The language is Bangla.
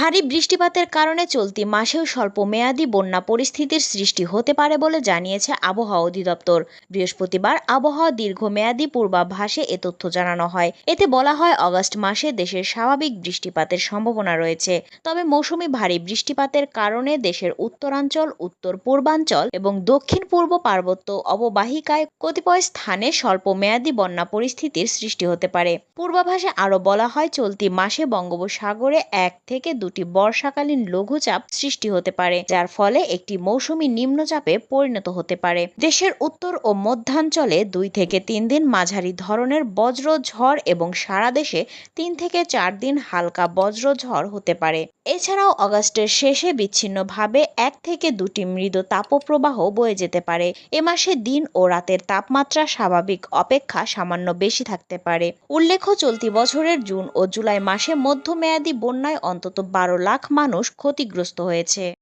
ভারী বৃষ্টিপাতের কারণে চলতি মাসেও স্বল্পমেয়াদী বন্যা পরিস্থিতির সৃষ্টি হতে পারে বলে জানিয়েছে আবহাওয়া অধিদপ্তর। বৃহস্পতিবার আবহাওয়া দীর্ঘমেয়াদী পূর্বাভাসে এ তথ্য জানানো হয়। এতে বলা হয়, আগস্ট মাসে দেশের স্বাভাবিক বৃষ্টিপাতের সম্ভাবনা রয়েছে। তবে মৌসুমি ভারী বৃষ্টিপাতের কারণে দেশের উত্তরাঞ্চল, উত্তর পূর্বাঞ্চল এবং দক্ষিণ পূর্ব পার্বত্য অববাহিকায় কতিপয় স্থানে স্বল্পমেয়াদী বন্যা পরিস্থিতির সৃষ্টি হতে পারে। পূর্বাভাসে আরও বলা হয়, চলতি মাসে বঙ্গোপসাগরে 1 থেকে 2টি বর্ষাকালীন লঘুচাপ সৃষ্টি হতে পারে, যার ফলে একটি মৌসুমী নিম্নচাপে পরিণত হতে পারে। দেশের উত্তর ও মধ্যাঞ্চলে 2 থেকে 3 দিন মাঝারি ধরনের বজ্র ঝড় এবং সারা দেশে 3 থেকে 4 দিন হালকা বজ্র ঝড় হতে পারে। এছাড়াও আগস্টের শেষে বিচ্ছিন্নভাবে 1 থেকে 2টি মৃদু তাপপ্রবাহ বয়ে যেতে পারে। এ মাসে দিন ও রাতের তাপমাত্রা স্বাভাবিক অপেক্ষা সামান্য বেশি থাকতে পারে। উল্লেখ্য, চলতি বছরের জুন ও জুলাই মাসে মধ্যমেয়াদী বন্যায় অন্তত 12 লাখ মানুষ ক্ষতিগ্রস্ত হয়েছে।